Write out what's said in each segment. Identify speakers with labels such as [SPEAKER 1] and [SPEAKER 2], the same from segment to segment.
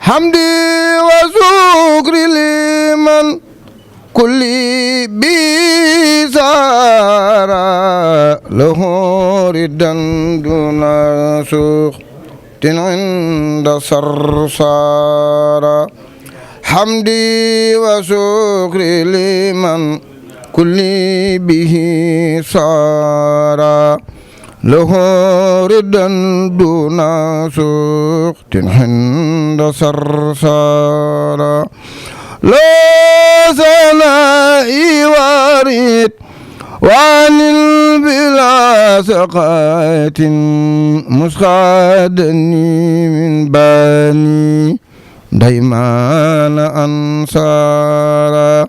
[SPEAKER 1] حمدي وشكري لمن كل بيزارا له ردا دون سخط عند صرصارا حمدي وشكري لمن كل به سارا له ردا دون سخط عند صرصارا لا ثنائي وارد وعن البلا سقات مسخادني من باني دايمان أنصارا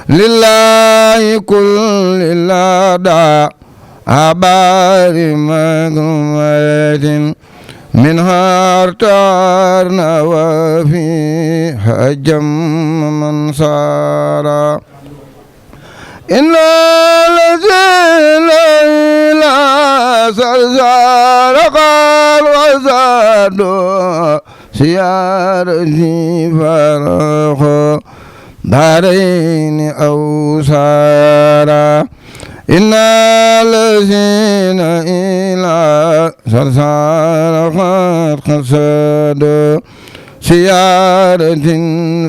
[SPEAKER 1] لله كل لدى أبار مغمرة منها ارتارنا وفيها جم من سارا إن الذين إلى سرسار قال وزادوا سيارتي فرخ دارين أو سارا إن الذين إلى سرسار قد قصدوا سيارة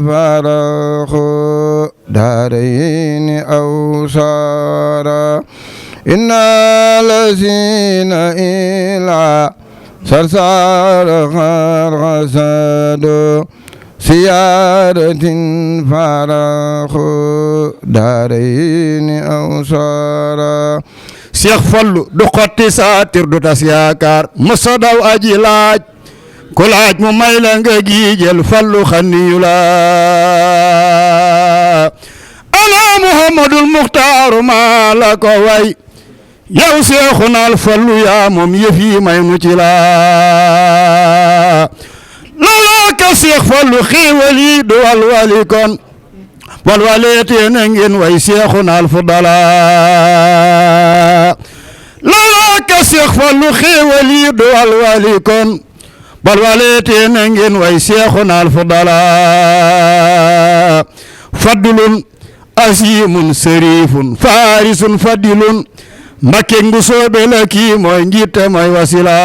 [SPEAKER 1] فرخ دارين أو سارا إن الذين إلى سرسار قد قصدوا سيارة فرخ دارين أو سارا Cheikh Fallou du xotti saatir du tas yaakaar mësa daw aji laaj ku laaj mu may la nga giijel Fallou xaniyu la ana Muhammadul Muxtaaru maa la ko way yow Seexunal Fallou yaa moom yëf yi may nu ci la loola ka Cheikh Fallou xiiwal yi du walwali kon walwaleetee na ngeen way Seexunal Fudala loola ka Cheikh Fallou xiiwal yi du walwali kon walwaleetee na ngeen way Seexunal Fudala fadlun asimun sërifun farisun fadilun Mbakke ngu soobe la kii mooy njiite mooy wasila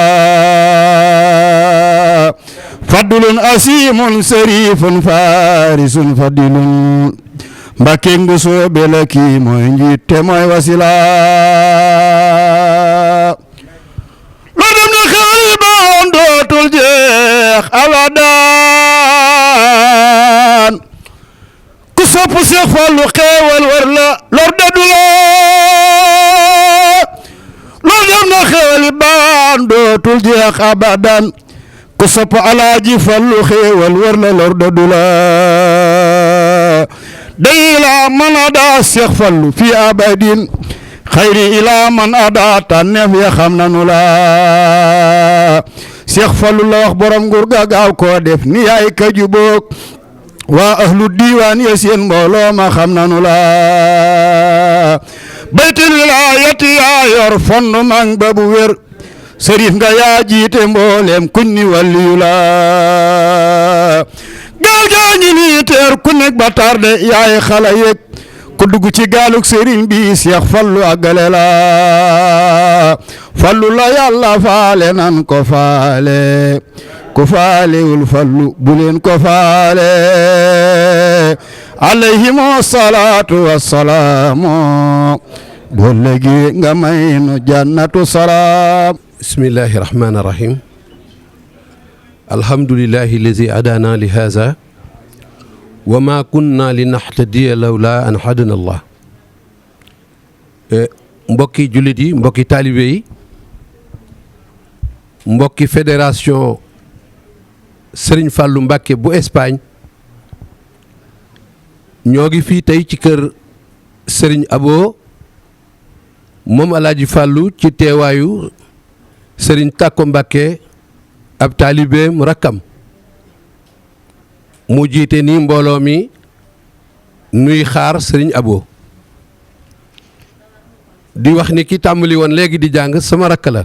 [SPEAKER 1] fadlun asimun sërifun farisun fadilun Mbakke ngu soobe la kii mooy njiite mooy wasila lo dem na xel doon dootul jeex abadan ku sopp Cheikh Fallou xeewal war la lor dadu la lo dem na xel baan dootul jeex abadan ku sopp Alaaji Fallou xeewal war la lor dadu la day la man ada Cheikh Fallou fi abadin xayri ila man ada tànneef ya xam nanu la Cheikh Fallou la wax borom nguur ga gaaw koo def ni yaay ka jubóog waa ahlu diiwaan ya seen mbooloo ma xam nanu la baytul wilaayati yaa yor fondu mang ba bu wér sërif nga yaa jiite mbooleem kuñ ni waliyu la gaal gaa ñi nii teer ku nekk ba tarde yaay xala yëg ku dugg ci gaaluk sëriñ bi Cheikh Fallou àggale la Fallou la yàlla faale nan ko faale ku faalewul Fallou bu leen ko faale alayhimu salaatu wassalaamu boo léegi nga may nu jannatu salaam
[SPEAKER 2] bismillahi rahmaani rahim alhamdulillahi lazi adana li haza wa ma kunna li nahtadiya lawla an hadana allah mbokki jullit yi mbokki taalibe yi mbokki fédération Serigne Fallou Mbacké bu Espagne ñoo ngi fii tey ci kër Serigne Abo moom Alaaji Fallou ci teewaayu Serigne Takko Mbacké ab taalibeem rakkam mu jiite nii mbooloo mi nuy xaar Serigne Abo di wax ni ki tàmbali woon léegi di jàng sama rakk la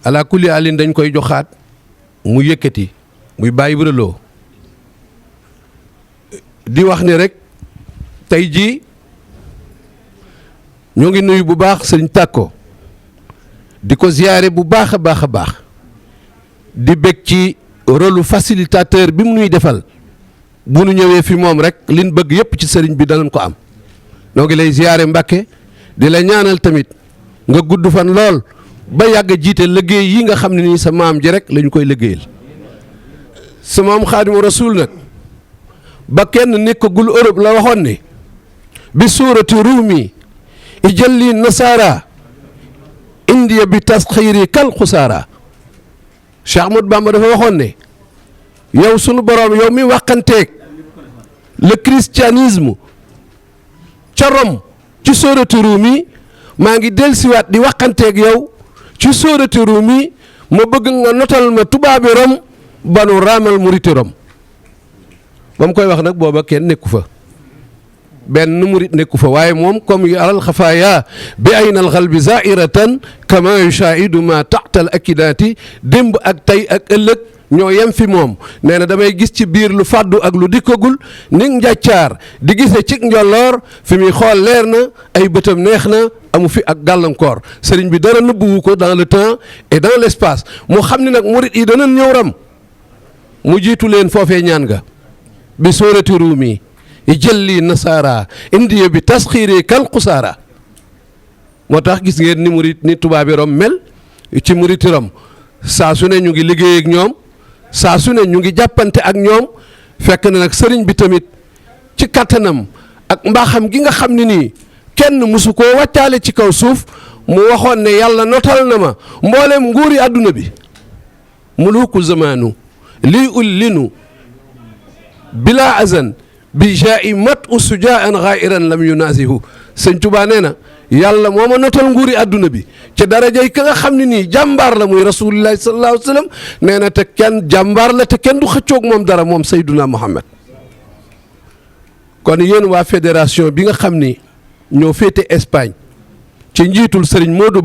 [SPEAKER 2] ala kulli alin dañ koy joxaat mu yëkkati muy Baye Ibra Lo di wax ni rek tey jii ñoo ngi nuyu bu baax sëriñ Tàkko di ko ziyaare bu baax a baax a baax di bég ci rôle facilitateur bi mu nuy defal bu nu ñëwee fi moom rek liñ bëgg yépp ci sëriñ bi danañ ko am noo ngi lay ziyaare Mbàkke di la ñaanal tamit nga gudd fan lool ba yàgg a jiite liggéey yi nga xam ne nii sa maam ji rek lañu koy liggéeyal sa maam Xaadimu Rasuul nag ba kenn nekkagul Europe la waxoon ni bi suurati ruumi ijalli nasaara indiya bi tasxiiri kal xusaara Cheikh Ahmadou Bamba dafa waxoon ne yow sunu boroom yow mi waxanteeg le christianisme ca Rome ci suurati ruumi maa ngi dellusiwaat di waxanteeg yow ci suurati ruumi ma bëgg nga notal ma tubaabi Rome ba nu raamal muriti Rome ba mu koy wax nag booba kenn nekku fa benn murit nekku fa waaye moom comme yu alal xafaaya bi aynal xalbi zairatan kama yushaidu ma taxtal akidaati démb ak tey ak ëllëg ñoo yem fi moom nee na damay gis ci biir lu fàddu ak lu dikkagul ni njàccaar di gise ci njolloor fi muy xool leer na ay bëtam neex na amu fi ak gàllankoor sëriñ bi dara nëbbuwu ko dans le temps et dans l'espace mu xam ni nag murit yi danañ ñëw Ram mu jiitu leen foofee ñaan ga bi suurati ruumi jëlli nasaara indiya bi tasxiiri kal xusaara moo tax gis ngeen ni murit ni tubaabi Rom mel ci muriti Rom saa su ne ñu ngi liggéey ak ñoom saa su ne ñu ngi jàppante ak ñoom fekk na nag sëriñ bi tamit ci kattanam ak mbaaxam gi nga xam ne nii kenn mësu koo wàccaale ci kaw suuf mu waxoon ne yàlla notal na ma mbooleem nguuri àdduna bi muluku zamaanu lii ullinu bila azan bi jaa'i mat u sujaan xaa'iran lam yunaasihu sëñ Tuubaa nee na yàlla moo ma notal nguuri àdduna bi ca darajay ka nga xam ne nii jàmbaar la muy rasulillahi sallallahu alayhi wa sallam nee na te kenn jàmbaar la te kenn du xëccoog moom dara moom Seyduna Muhammad kon yéen waa fédération bi nga xam ni ñoo féete Espagne ci njiitul Serigne Modou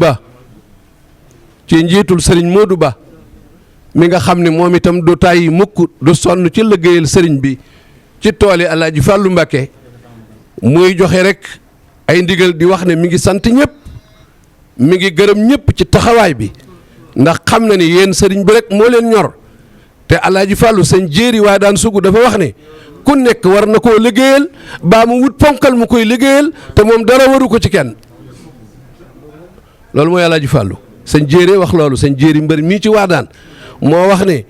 [SPEAKER 2] Ba mi nga xam ne moom itam du tàyyi mukk du sonn ci liggéeyal Serigne bi ci tool yi Alaaji Fàllu Mbàkke muy joxe rek ay ndigal di wax ne mi ngi sant ñëpp mi ngi gërëm ñëpp ci taxawaay bi ndax xam na ni yéen sëriñ bi rek moo leen ñor te Alaaji Fàllu sëñ jéeri waa daan sugu dafa wax ne ku nekk war na koo liggéeyal baa mu wut ponkal mu koy liggéeyal te moom dara waru ko ci kenn loolu mooy Alaaji Fàllu sëñ jéeri wax loolu sëñ jéeri mbër mii ci waa daan moo wax ne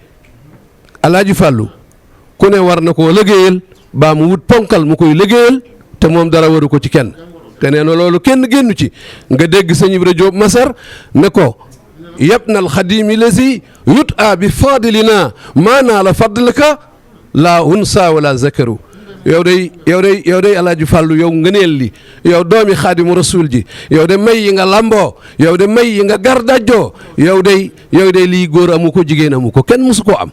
[SPEAKER 2] Alaaji Fàllu ku ne war na koo liggéeyal baa mu wut ponkal mu koy liggéeyal te moom dara waru ko ci kenn te nee na loolu kenn génnu ci nga dégg sëñ Ibra Jóob Masar ne ko yabnal xadimi lazi yut a bi fadilina maanaa la fadlaka laa unsa wala zakaru yow day Alaaji Fàllu yow ngëneel li yow doomi xaadimu rasul ji yow de may yi nga lamboo yow de may yi nga gar dajjoo yow day lii góor amu ko jigéen amu ko kenn mësu koo am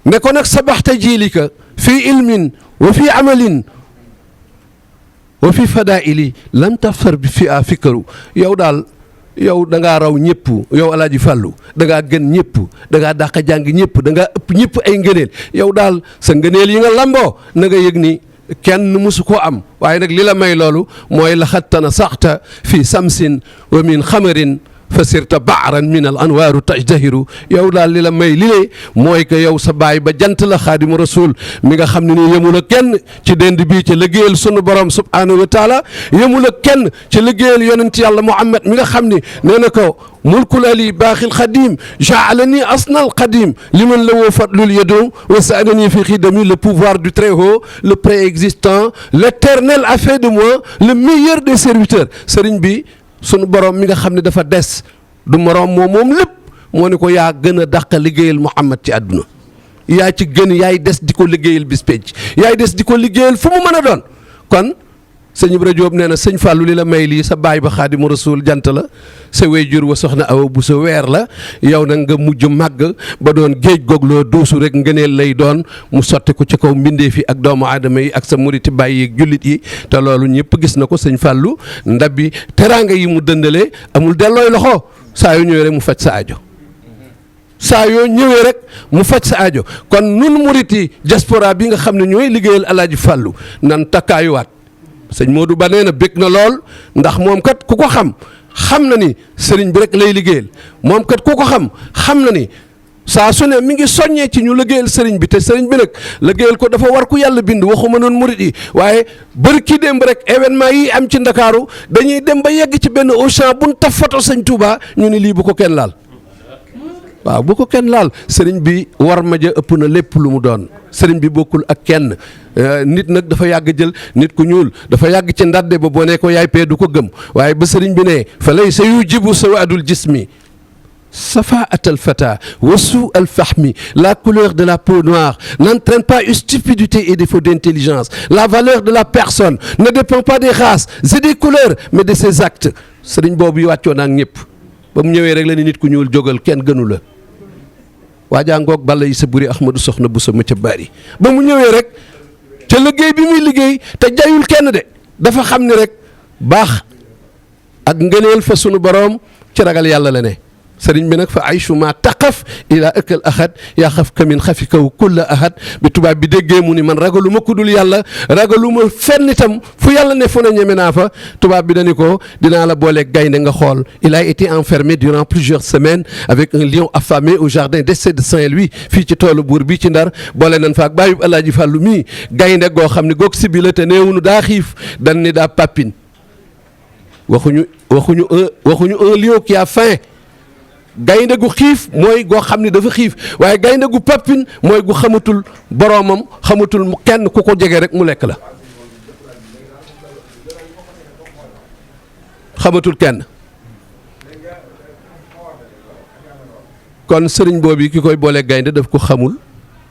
[SPEAKER 2] ne ko nag sabaxta jiilika fii ilmin wa fii amalin wa fii fadaili lam tafar bi fi a fikkaru yow daal yow da ngaa raw ñëpp yow Alaaji Fàllu da ngaa gën ñëpp da ngaa dàq jàng ñëpp da ngaa ëpp ñëpp ay ngëneel yow daal sa ngëneel yi nga lamboo na nga yëg ni kenn mësu koo am waaye nag li la may loolu mooy laxattana saxta fii samsin wa min xamarin fa sirta baaran min al anwaaru tajdahiru yow daal li la may li lay mooy que yow sa baay ba jant la xaadimu rasul mi nga xam ne nii yemul ak kenn ci dend bii ci liggéeyal sunu borom subhaanahu wa taala yemul ak kenn ci liggéeyal yonent yàlla Muhammad mi nga xam ni nee na ko mulkul ali baaxil xadim jaalani asnal xadim liman la woo fatlul yadum wa saadani fi xidami le pouvoir du très haut le préexistant l'éternel a fait de moi le meilleur des serviteurs sëriñ bi sunu borom mi nga xam ne dafa des du moroom moom lépp moo ne ko yaa gën a dàq liggéeyal Muhammad ci àdduna yaa ci gën yaay des di ko liggéeyal bis penc yaay des di ko liggéeyal fu mu mën a doon kon sëñ Ibra Jóob nee na sëñ Fàllu li la may lii sa baay ba Xaadimu Rasuul jant la sa wéyjur wa soxna Awa bu sa weer la yow nag nga mujj màgg ba doon géej googloo duusu rek ngëneel lay doon mu sotti ko ci kaw mbindeef yi ak doomu aadama yi ak sa muriti baay yi ak jullit yi te loolu ñëpp gis na ko sëñ Fàllu ndab bi teraanga yi mu dëndalee amul dellooy loxo saa yu ñëwee rek mu faj sa aajo saa yoo ñëwee rek mu faj sa aajo kon nun murit yi diaspora bi nga xam ne ñooy liggéeyal Alaaji Fàllu nan takkaayuwaat sëñ Modou Ba nee na bég na lool ndax moom kat ku ko xam na ni sëriñ bi rek lay liggéeyal moom kat ku ko xam na ni saa su ne mi ngi soññee ci ñu liggéeyal sëriñ bi te sëriñ bi nag liggéeyal ko dafa war ku yàlla bind waxuma noonu murit yi waaye bari ki démb rek événement yi am ci Ndakaaru dañuy dem ba yegg ci benn Auchan buñ taf photo sëñ Touba ñu ni lii bu ko kenn laal waaw bu ko kenn laal sëriñ bi war ma ja ëpp na lépp lu mu doon sëriñ bi bokkul ak kenn nit nag dafa yàgg jël nit ku ñuul dafa yàgg ci ndadde ba boo ne ko yaay pee du ko gëm waaye ba sëriñ bi ne fa lay sa yu jibu sawaadul jismi safaat al fata wa suu al fahmi la couleur de la peau noire n'entraîne pas une stupidité et défaut d'intelligence la valeur de la personne ne dépend pas des races et des couleurs mais de ses actes sëriñ boobu yi wàccoon ak ñëpp ba mu ñëwee rek la ni nit ku ñuul jógal kenn gënu la waajaa ngoog balla yi sa buri Ahmadou soxna bu sa ma ca bari ba mu ñëwee rek ca liggéey bi muy liggéey te jayul kenn de dafa xam ni rek baax ak ngëneel fa sunu boroom ci ragal yàlla la ne sëriñ bi nag fa aychu ma taqaf ila ëkkal ahad yaa xaf kamin xafi kaw kulla ahad bi tubaab bi déggee mu ni man ragaluma ku dul yàlla ragaluma fenn itam fu yàlla ne fu na ñeme naa fa tubaab bi dañu ko dinaa la booleeg gaynde nga xool il a été enfermé durant plusieurs semaines avec un lion affamé au jardin d'essai de Saint-Louis fii ci toolu buur bi ci Ndar boole nañ fa ak bàyyub Alaaji Fàllu mii gaynde goo xam ne goog si bi la te neewunu daa xiif dañ ni daa pàppin waxuñu un lion qui a faim gaynde gu xiif mooy goo xam ne dafa xiif waaye gaynde gu pappin mooy gu xamatul boroomam xamatul kenn ku ko jege rek mu lekk la xamatul kenn kon sëriñ boobu ki koy boole gaynde daf ko xamul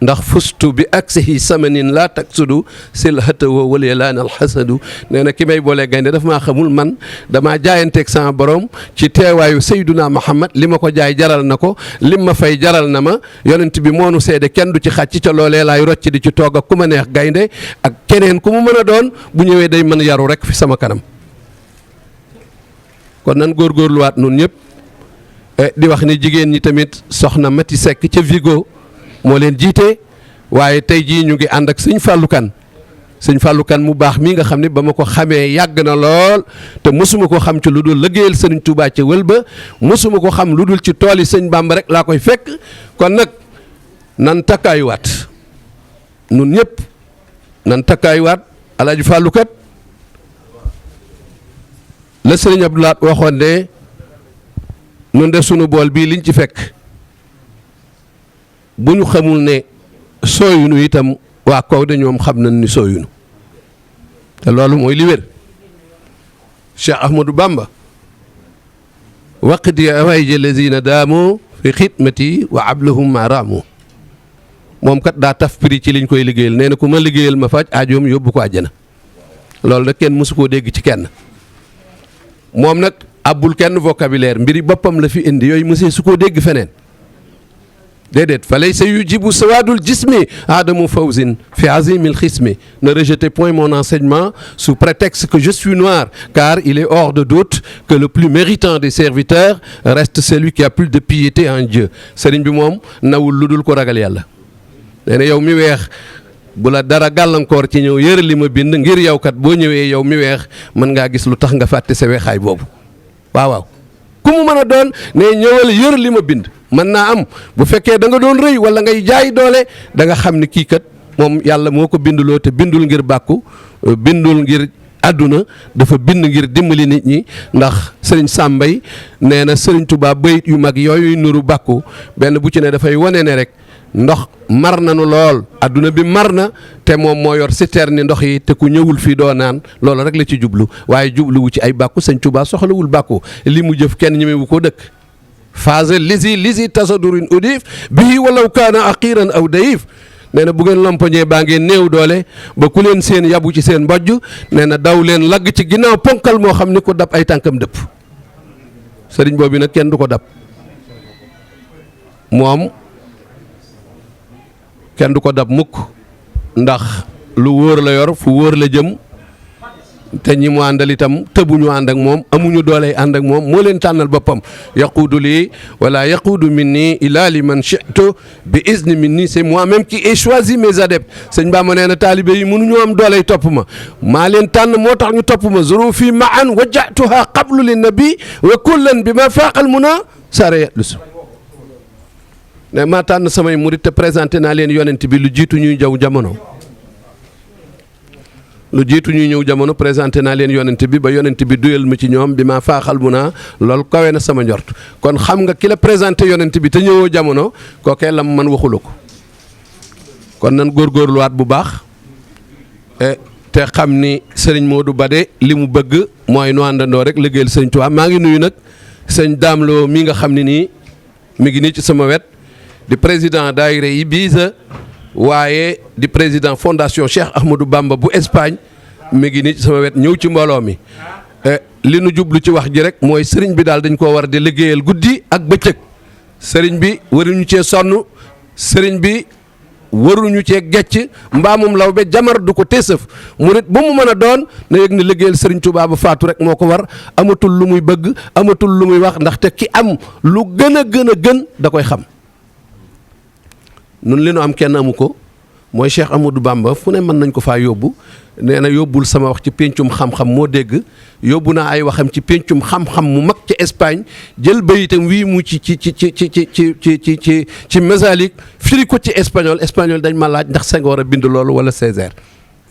[SPEAKER 2] ndax fustu bi aksihi samanin laa taksudu sil hatawo wala laan alxasadu nee na ki may boolee gaynde daf maa xamul man damaa jaayanteeg sama borom ci teewaayu Seyduna Muhammad li ma ko jaay jaral na ko lim ma fay jaral na ma yonent bi moonu seede kenn du ci xàcc ca loolee laay rocc di ci toog ak ku ma neex gaynde ak keneen ku mu mën a doon bu ñëwee day mën yaru rek fi sama kanam kon nan góorgóorluwaat nun ñëpp di wax ni jigéen ñi tamit soxna Mati Seck ca Vigo moo leen jiite waaye tey jii ñu ngi ànd ak sëñ Fallou Kane mu baax mii nga xam ne ba ma ko xamee yàgg na lool te mosuma ko xam ci lu dul liggéeyal sëriñ Touba ca wël ba mosuma ko xam lu dul ci tool yi sëñ Bamba rek laa koy fekk kon nag nan takkaayuwaat nun ñëpp nan takkaayuwaat Alaaji Fallou kat la sëriñ Abdoulaat waxoon ne nun de sunu bool bii liñ ci fekk bu ñu xamul ne sooyunu itam waa kaw de ñoom xam nañ ni sooyunu te loolu mooy li wér Cheikh Ahmadou Bamba waqti awayja lazina daamu fi xidmati wa ablahum ma raamu moom kat daa taf prix ci liñ koy liggéeyal nee na ku ma liggéeyal ma faj aajoom yóbbu ko àjjana loolu nag kenn mësu koo dégg ci kenn moom nag abbul kenn vocabulaire mbiri boppam la fi indi yooyu mësee su koo dégg feneen déedéet fa lay sa yujibu sawaadul jismi adamu fawzin fi azimil xismi ne rejetez point mon enseignement sous prétexte que je suis noir car il est hors de doute que le plus méritant des serviteurs reste celui qui a plus de piété en Dieu sëriñ bi moom nawul lu dul ko ragal yàlla nee na yow mi weex bu la dara gàllankoor ci ñëw yër li ma bind ngir yow kat boo ñëwee yow mi weex mën ngaa gis lu tax nga fàtte sa weexaay boobu waaw ku mu mën a doon ne ñëwal yër li ma bind mën naa am bu fekkee da nga doon rëy wala ngay jaay doole da nga xam ni kii kat moom yàlla moo ko binduloo te bindul ngir bàkku bindul ngir àdduna dafa bind ngir dimbali nit ñi ndax sëriñ Sàmbay nee na sëriñ Tuubaa bayit yu mag yooyu nuru bàkku benn bu ci ne dafay wane ne rek ndox mar nanu lool adduna bi mar na te moom moo yor citerne ndox yi te ku ñëwul fii doo naan loolu rek la ci jublu waaye jubluwu ci ay bàkku sëñ Tuubaa soxlawul bàkku li mu jëf kenn ñemewu ko dëkk phase lisi tasadurin udif bii walaw kaana aqiran aw dayif nee na bu ngeen lompoñee baa ngeen néew doole ba ku leen seen yabu ci seen mbojj nee na daw leen lagg ci ginnaaw ponkal moo xam ni ko dab ay tànkam dëpp sëriñ boobu nag kenn du ko dab moom kenn du ko dab mukk ndax lu wóor la yor fu wóor la jëm te ñi mu àndal itam tëbuñu ànd ak moom amuñu dooley ànd ak moom moo leen tànnal boppam yaquudu lii wala yaquudu minni ila liman shi'tu bi izni minni c'est moi-même qui ai choisi mes adeptes sëñ Bamba nee na taalibe yi mënuñu am dooley topp ma maa leen tànn moo tax ñu topp ma zurufi ma'an wajjatuha qablu lin nabi wa kullan bi ma faaqal muna sara yatlus ne maa tànn samay murit te présenté naa leen yonent bi lu jiitu ñuy jaw jamono lu jiitu ñuy ñëw jamono présenté naa leen yonent bi ba yonent bi duyal ma ci ñoom bi ma faaxal mu naa loolu kawe na sama njort kon xam nga ki la présenté yonent bi te ñëwoo jamono kookee lam man waxula ko kon nan góorgóorluwaat bu baax te xam ni sëriñ Modou Bade li mu bëgg mooy nu àndandoo rek liggéeyal sëñ Tuubaa maa ngi nuyu nag sëñ Dame Lo mi nga xam ne nii mi ngi nii ci sama wet di président daayira yi biisa waaye di président fondation Cheikh Ahmadou Bamba bu Espagne mi ngi nii ci sama wet ñëw ci mbooloo mi li nu jublu ci wax ji rek mooy sëriñ bi daal dañ koo war di liggéeyal guddi ak bëccëg sëriñ bi waruñu cee sonn sëriñ bi waruñu cee gecc mbaamum law be jamar du ko teesëf murit bu mu mën a doon na yëg ni liggéeyal sëriñ Tuubaa ba faatu rek moo ko war amatul lu muy bëgg amatul lu muy wax ndaxte ki am lu gën a gën da koy xam nun li nu am kenn amu ko mooy Cheikh Ahmadou Bamba fu ne mën nañ ko faa yóbbu nee na yóbbul sama wax ci péncum xam-xam moo dégg yóbbu naa ay waxam ci péncum xam-xam mu mag ci Espagne jël bayitam wii mu ci Masalik firi ko ci espagnol dañ ma laaj ndax Senghor a bind loolu wala Césaire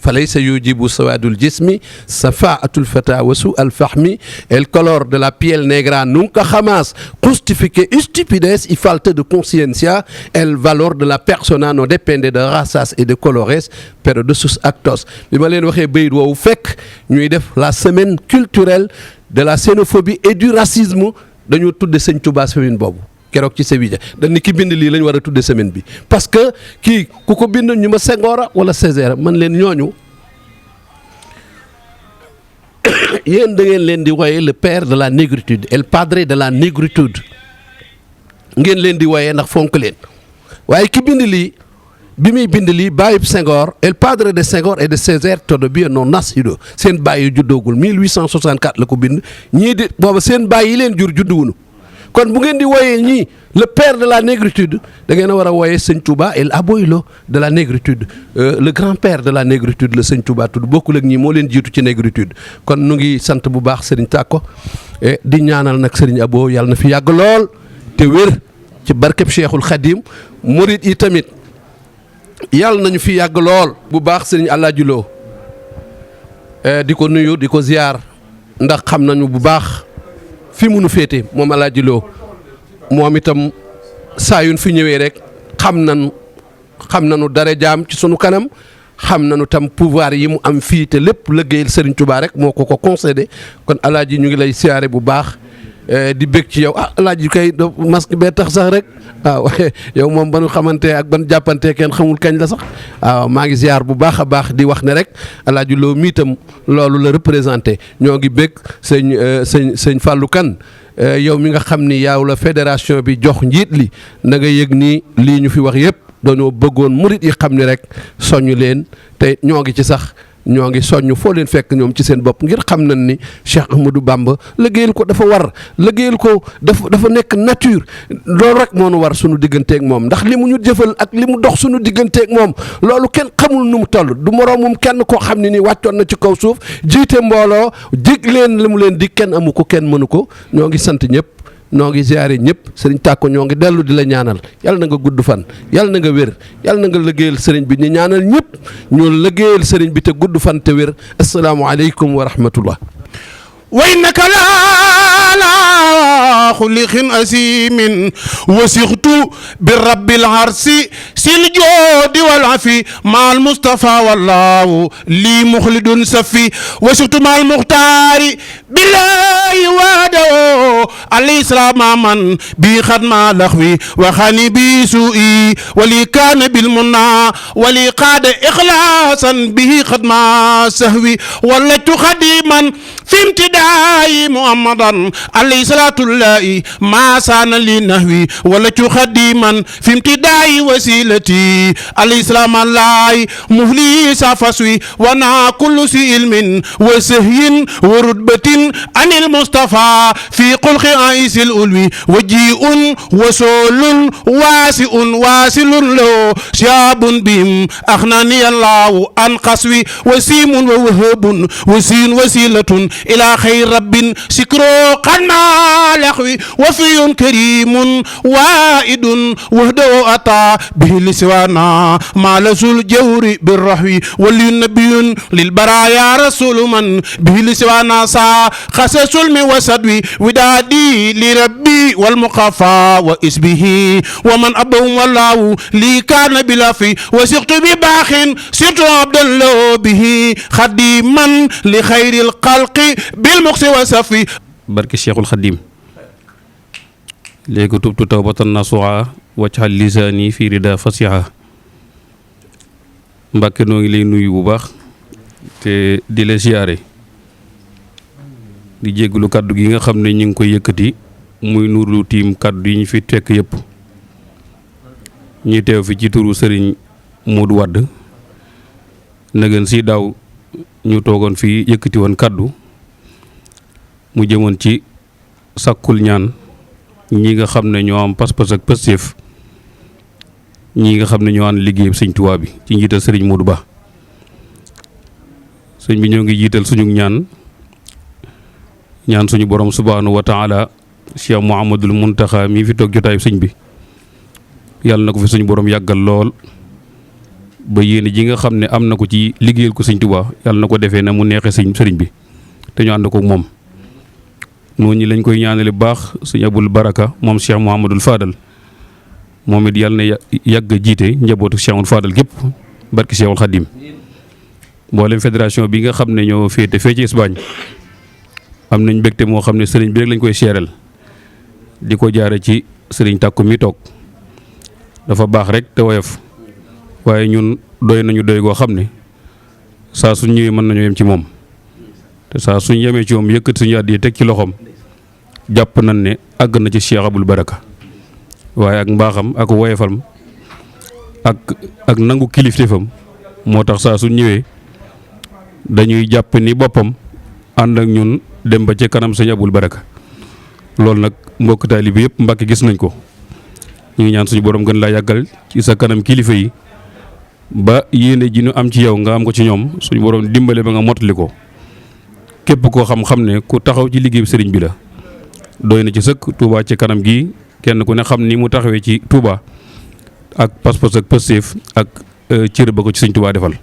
[SPEAKER 2] falaysa yujibu sawadul jismi safaatul fata wasu alfahmi el color de la piel negra nunca jamás justifique estupidez y falta de conciencia el valor de la persona no depende de razas et de colores pero de sus actos bi ma leen waxee bayit woowu fekk ñuy def la semaine culturelle de la xénophobie et du racisme dañoo tudde sëñ Touba semaine boobu keroog ci Séville dañ ni ki bind lii lañ war a tudde semaine bi parce que kii ku ko bind ñu ma Senghor wala Césaire man leen ñooñu yéen da ngeen leen di woye le père de la négritude el padre de la négritude ngeen leen di woyee ndax fonk leen waaye ki bind lii bi muy bind lii bàyyib Senghor el padre de Senghor et de Césaire todavía non nacido seen bàyyi yu juddoogul 1864 la ko bind ñii di booba seen bàyyi yi leen jur judduwunu kon bu ngeen di wooyee ñii le père de la négritude da ngeen a war a wooyee sëñ Touba el abuelo de la négritude le grand père de la négritude la sëñ Touba tudd bokkul ak ñii moo leen jiitu ci négritude kon nu ngi sant bu baax sëriñ Tàkko di ñaanal nag sëriñ Abo yàlla na fi yàgg lool te wér ci barkeb Cheikhul Khadim murit yi tamit yàlla nañu fi yàgg lool bu baax sëriñ Alaaji Lo di ko nuyu di ko ziyaar ndax xam nañu bu baax fi mu nu féete moom Alaaji Lo moom itam saa yuñ fi ñëwee rek xam nañu dara jaam ci sunu kanam xam nañu tam pouvoir yi mu am fii te lépp liggéeyal Serigne Touba rek moo ko concédé kon Alaaji ñu ngi lay siyaare bu baax di bég ci yow Alaaji kay masque bee tax sax rek waaw yow moom ba nu xamante ak ban jàppante kenn xamul kañ la sax waaw maa ngi ziar bu baax a baax di wax ne rek Alaaji Lo mii tam loolu la représenté ñoo ngi bég sëñ Fallou Kane yow mi nga xam ni yaaw la fédération bi jox njiit li na nga yëg ni lii ñu fi wax yëpp dañoo bëggoon murit yi xam ni rek soññ leen te ñoo ngi ci sax ñoo ngi soññ foo leen fekk ñoom ci seen bopp ngir xam nañ ni Cheikh Ahmadou Bamba liggéeyal ko dafa war liggéeyal ko dafa nekk nature loolu rek moo nu war suñu digganteeg moom ndax li mu ñu jëfal ak li mu dox suñu digganteeg moom loolu kenn xamul nu mu toll du moroomum kenn koo xam ne ni wàccoon na ci kaw suuf jiite mbooloo dig leen li mu leen dig kenn amu ko kenn mënu ko ñoo ngi sant ñëpp ñoo ngi ziare ñëpp sëriñ Tàkko ñoo ngi dellu di la ñaanal yàlla na nga gudd fan yàlla na nga wér yàlla na nga liggéeyal sëriñ bi ñu ñaanal ñëpp ñu liggéeyal sëriñ bi te gudd fan te wér asalaamaaleykum wa rahmatullah
[SPEAKER 1] wa innaka la xuliqin asimin wasixtu bi rabbil arsi sil joodi wal afi maal mustafa wallahu lii muxlidun safi wasixtu maal muxtaari billah
[SPEAKER 3] الله وحده الإسلام من بي خدم لخوي وخاني بي سوئي ولي كان بالمنى ولي قاد إخلاصا به خدم سهوي ولت خديما في امتداء محمدا عليه صلاة الله ما سان لي نهوي ولت خديما في امتداء وسيلتي عليه السلام الله مهليس فسوي وانا كل سي علم وسهي ورتبة عن المصطفى في قلق عيس الألوي وجيء وسول واسل له شاب بهم أخناني الله عن قسوي وسيم ووهب وسين وسيلة إلى خير رب شكرو قد ما لخوي وفي كريم وائد وهدو أتى به لسوانا ما لسول الجور بالرحوي ولي نبي للبرايا رسول من به لسوانا سا خسس الم وسدوي ودادي لربي والمقافى واسبه ومن أبهم والله لي كان بلافي وسقت بباخ سرت عبد الله به خديما لخير الخلق بالمقص وسفي
[SPEAKER 4] barke Cheikhul Khadim léegi tubtu tawbatan nasuha wajhal lisaani fi rida fasiha Mbàkke noo ngi lay nuyu bu baax te di la siyaare di jégglu kàddu gi nga xam ne ñu ngi koy yëkkati muy nuru tiim kàddu yi ñu fi tekk yëpp ñuy teew fi ci turu sëriñ Modou Wade nëgën si daaw ñu toogoon fii yëkkati woon kàddu mu jëmoon ci sàkkul ñaan ñi nga xam ne ñoo am pas-pas ak pëstéef ñi nga xam ne ñoo ànd liggéey sëñ Tuubaa bi ci njiital sëriñ Modou Ba sëñ bi ñoo ngi jiital suñu ñaan suñu borom subhaanahu wa taala Cheikh Mouhamadul Muntaxa mii fi toog jotaayu sëñ bi yàlla na ko fi suñu borom yàggal lool ba yéene ji nga xam ne am na ko ci liggéeyal ko sëñ Tuubaa yàlla na ko defee na mu neexee sëriñ bi te ñu ànd ko moom noonu ñi lañ koy ñaanale bu baax sëñ Abul Baraka moom Cheikh Mouhamadul Fadal moom it yàlla na yàgg jiite njabootu Cheikhul Fadal gépp barki Cheikhul Khadim mboolem fédération bi nga xam ne ñoo féete fee ci Espagne am nañ mbégte moo xam ne sëriñ bi rek lañ koy seeral di ko jaare ci sëriñ Tàkku mi toog dafa baax rek te woyof waaye ñun doy nañu doy goo xam ne saa suñ ñëwee mën nañoo yem ci moom te saa suñ yemee ci moom yëkkat suñu àddi teg ci loxoom jàpp nañ ne àgg na ci Cheikh Abul Baraka waaye ak mbaaxam ak woyefam ak nangu kilifteefam moo tax saa suñ ñëwee dañuy jàpp ni boppam ànd ak ñun dem ba ci kanam sëñ Abul Baraka loolu nag mbokk taalibe yëpp Mbàkke gis nañ ko ñu ngi ñaan suñu borom gën laa yàggal ci sa kanam kilifa yi ba yéene ji ñu am ci yow nga am ko ci ñoom suñu borom dimbale ba nga mottali ko képp koo xam ne ku taxaw ci liggéey sëriñ bi la doy na ci sëkk Touba ci kanam gi kenn ku ne xam ni mu taxawee ci Touba ak pas-pas ak pëstéef ak cër ba ko ci sëñ Touba defal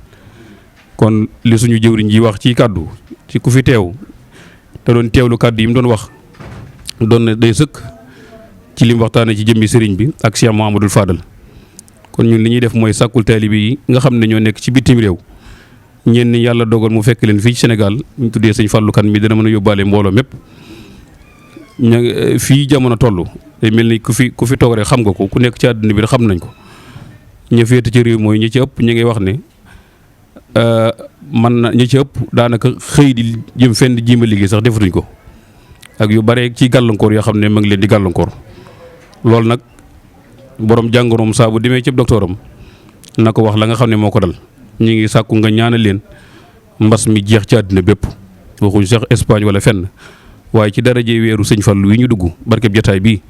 [SPEAKER 4] kon li suñu jëwriñ ji wax ci kàddu ci ku fi teew te doon teewlu kàddu yi mu doon wax doon na day sëkk ci li mu waxtaanee ci jëmmi sëriñ bi ak Cheikh Mouhamadul Fadal kon ñun li ñuy def mooy sàkkul taalibe yi nga xam ne ñoo nekk ci bitim réew ñenn ñi yàlla dogal mu fekk leen fii ci Sénégal ñu tuddee sëñ Fallou Kane mi dana mën a yóbbaale mbooloo mépp fii jamono toll day mel ni ku fi toog rek xam nga ko ku nekk ci àdduna bi xam nañ ko ña féete ci réew mooy ñi ci ëpp ñu ngi wax ne man na ñi ci ëpp daanaka xëy di jëm fenn jiima liggéey sax defatuñ ko ak yu bare ci gàllankoor yoo xam ne ma ngi leen di gàllankoor loolu nag borom jàngoroom saa bu demee ci docteuram na ko wax la nga xam ne moo ko dal ñu ngi sàkku nga ñaanal leen mbas mi jeex ci àddina bépp waxuñ sax Espagne wala fenn waaye ci daraje weeru sëñ Fallu wi ñu dugg barkeb jataay bii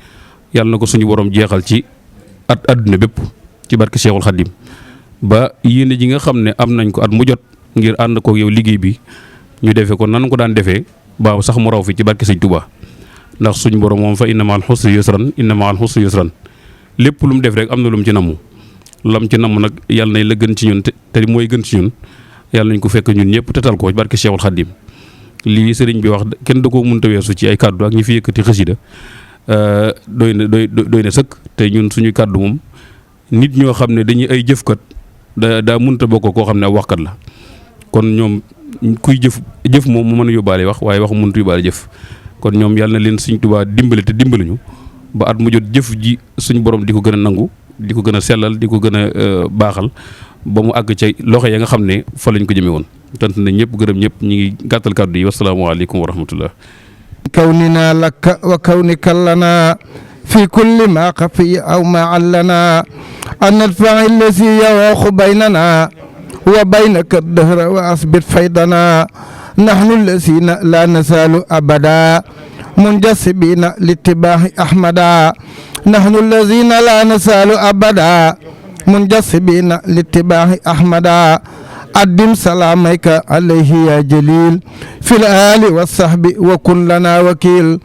[SPEAKER 4] yàlla na ko suñu borom jeexal ci àdduna bépp ci barke Cheikhul Khadim ba yéene ji nga xam ne am nañ ko at mu jot ngir ànd ko yow liggéey bi ñu defee ko nan ko daan defee ba sax mu raw fi ci barke sëñ Touba ndax suñu borom moom fa inna ma'al husri yusran inna ma'al husri yusran lépp lu mu def rek am na lu mu ci namm lam ci namm nag yàlla nay la gën ci ñun te mooy gën ci ñun yàlla nañ ko fekk ñun ñëpp te tal ko barke Cheikhul Khadim lii sëriñ bi wax kenn da koo mënta weesu ci ay kàddu ak ñi fi yëkkati xasida doy na sëkk te ñun suñu kàddu moom nit ñoo xam ne dañuy ay jëfkat daa mënta bokk koo xam ne waxkat la kon ñoom kuy jëf moom mu mën a yóbbaale wax waaye wax mënta yóbbaale jëf kon ñoom yàlla na leen Sëñ Tuubaa dimbale te dimbaluñu ba at mu jot jëf ji suñ borom di ko gën a nangu di ko gën a sellal di ko gën a baaxal ba mu àgg ca loxo ya nga xam ne fa lañ ko jëmee woon tant na ñëpp gërëm ñëpp ñi ngi gàttal kàddu yi wasalaamaaleykum wa rahmatullah
[SPEAKER 1] kawnina laka wa kawnika lana fi kulli ma xafi aw ma allana an nadfa allasi yawaaxu baynana wa baynaka dahra wa asbit faydana nahnu allasina la nasalu abada munjasibina litibaahi ahmada nahnu allazina la nasalu abada munjasibina litibaahi ahmada addim salaamayka alayhi ya jalil fil ali wa sahbi wa kun lana wakil